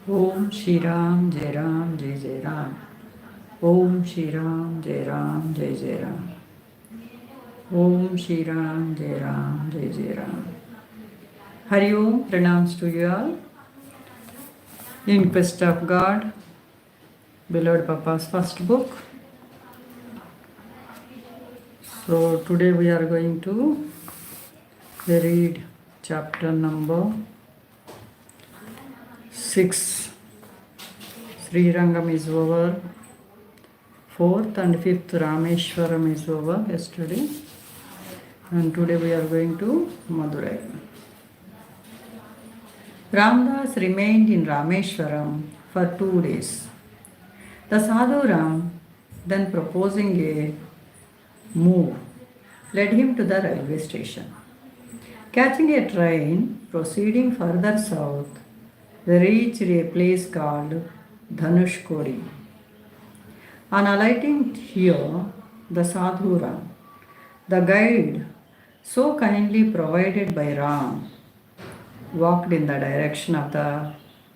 Om Shri Ram Jai Ram Jai Jai Ram. Om Shri Ram Jai Ram Jai Jai Ram. Om Shri Ram Jai Ram Jai Jai Ram. Hari Om, pranams to you all. In Quest of God, beloved Papa's first book. So today we are going to read chapter number 6. Sri Rangam is over. 4th and 5th Rameshwaram is over yesterday. And today we are going to Madurai. Ramdas remained in Rameshwaram for 2 days. The Sadhu Ram, then proposing a move, led him to the railway station. Catching a train, proceeding further south, they reached a place called Dhanushkodi. On alighting here, the Sadhu Ram, the guide so kindly provided by Ram, walked in the direction of the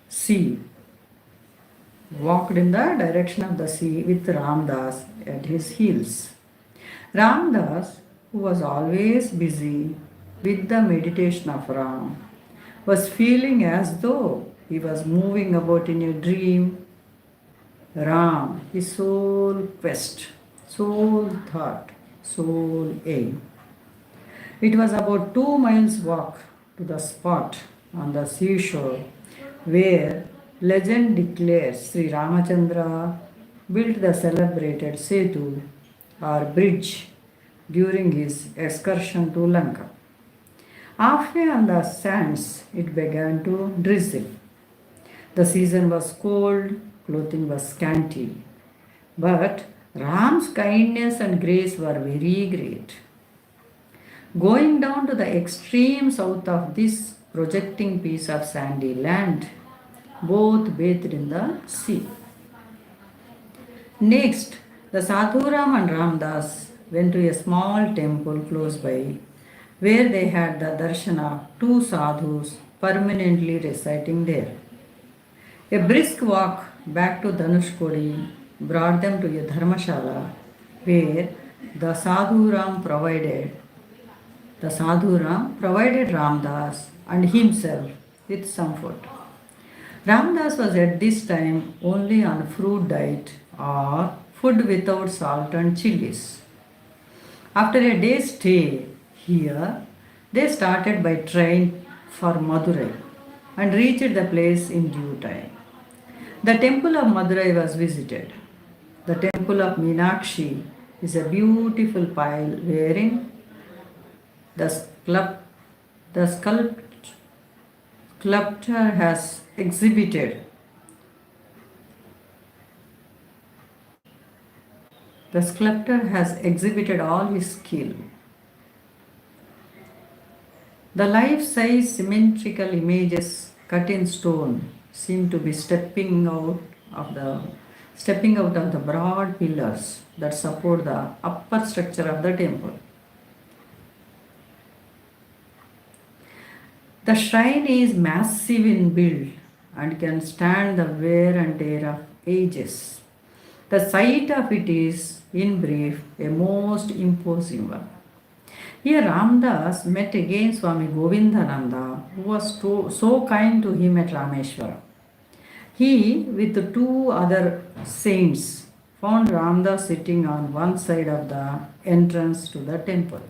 sea. Walked in the direction of the sea with Ramdas at his heels. Ramdas, who was always busy with the meditation of Ram, was feeling as though he was moving about in a dream. Ram, his sole quest, sole thought, sole aim. It was about 2 miles walk to the spot on the seashore where legend declares Sri Ramachandra built the celebrated Setu or bridge during his excursion to Lanka. Halfway on the sands, it began to drizzle. The season was cold, clothing was scanty, but Ram's kindness and grace were very great. Going down to the extreme south of this projecting piece of sandy land, both bathed in the sea. Next, the Sadhuram and Ramdas went to a small temple close by, where they had the darshan of 2 sadhus permanently residing there. A brisk walk back to Dhanushkodi brought them to a dharmashala where the Sadhuram provided Ramdas and himself with some food. Ramdas was at this time only on fruit diet or food without salt and chilies. After a day's stay here, they started by train for Madurai and reached the place in due time. The temple of Madurai was visited. The temple of Meenakshi is a beautiful pile wherein the sculptor has exhibited all his skill. The life-size symmetrical images cut in stone seem to be stepping out of the broad pillars that support the upper structure of the temple. The shrine is massive in build and can stand the wear and tear of ages. The sight of it is, in brief, a most imposing one. Here Ramdas met again Swami Govindananda, who was so kind to him at Rameshwara. He, with the 2 other saints, found Ramdas sitting on one side of the entrance to the temple.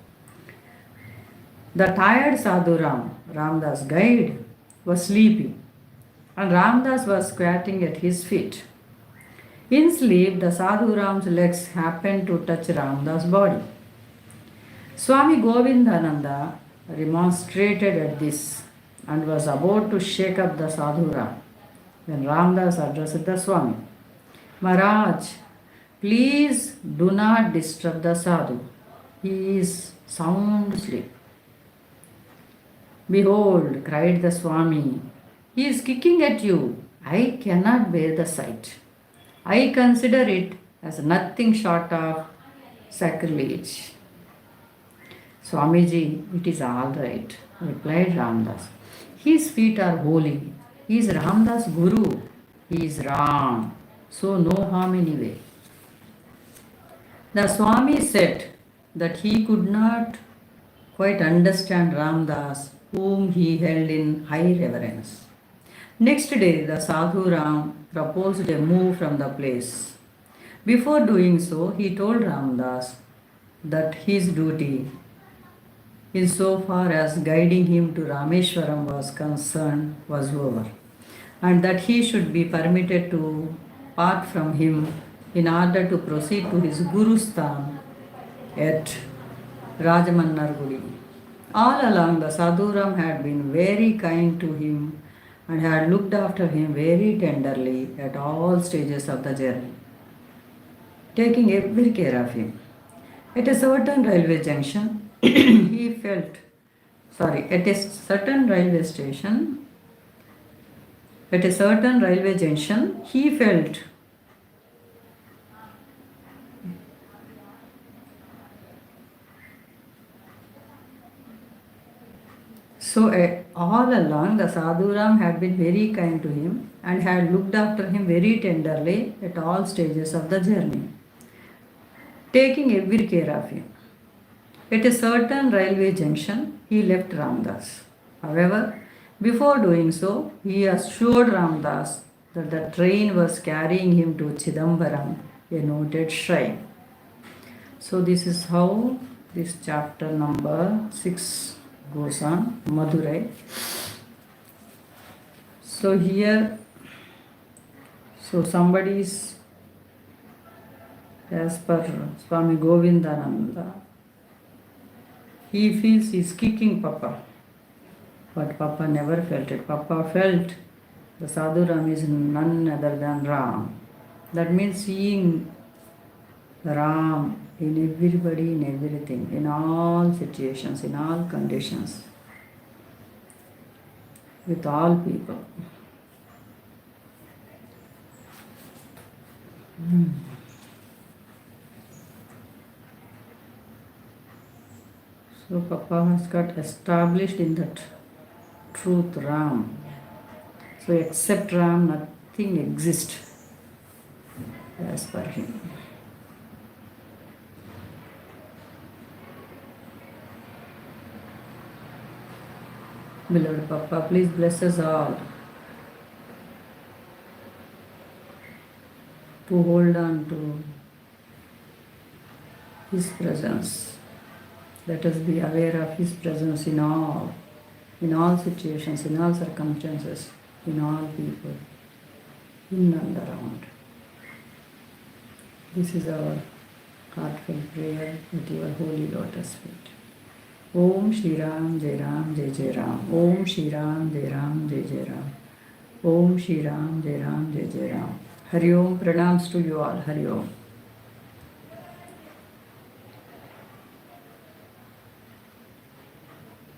The tired Sadhuram, Ramdas' guide, was sleeping, and Ramdas was squatting at his feet. In sleep, the Sadhuram's legs happened to touch Ramdas' body. Swami Govindananda remonstrated at this and was about to shake up the Sadhuram when Ramdas addressed the Swami. Maharaj, please do not disturb the Sadhu. He is sound asleep. Behold, cried the Swami, he is kicking at you. I cannot bear the sight. I consider it as nothing short of sacrilege. Swamiji, it is all right, replied Ramdas. His feet are holy. He is Ramdas' Guru. He is Ram, so no harm anyway. The Swami said that he could not quite understand Ramdas, whom he held in high reverence. Next day, the Sadhu Ram proposed a move from the place. Before doing so, he told Ramdas that his duty, in so far as guiding him to Rameshwaram was concerned, was over, and that he should be permitted to part from him in order to proceed to his Guru Sthan at Rajamannargudi. All along, the Sadhuram had been very kind to him and had looked after him very tenderly at all stages of the journey, taking every care of him. At a certain railway junction, he felt, at a certain railway station, at a certain railway junction, he felt so all along the Sadhuram had been very kind to him and had looked after him very tenderly at all stages of the journey, taking every care of him. At a certain railway junction, he left Ramdas. However, before doing so, he assured Ramdas that the train was carrying him to Chidambaram, a noted shrine. So, this is how this chapter number 6 goes on, Madurai. So, here, somebody is, as per Swami Govindananda, he feels he's kicking Papa, but Papa never felt it. Papa felt the Sadhuram is none other than Ram. That means seeing Ram in everybody, in everything, in all situations, in all conditions, with all people. So Papa has got established in that truth Ram. So except Ram, nothing exists as per him. Beloved Papa, please bless us all to hold on to His presence. Let us be aware of His presence in all situations, in all circumstances, in all people, in and around. This is our heartfelt prayer at your holy lotus feet. Om Shri Ram Jai Ram Jai Jai Ram. Om Shri Ram Jai Ram Jai Jai Ram. Om Shri Ram Jai Ram Jai Jai Ram. Hari Om. Pranams to you all. Hari Om.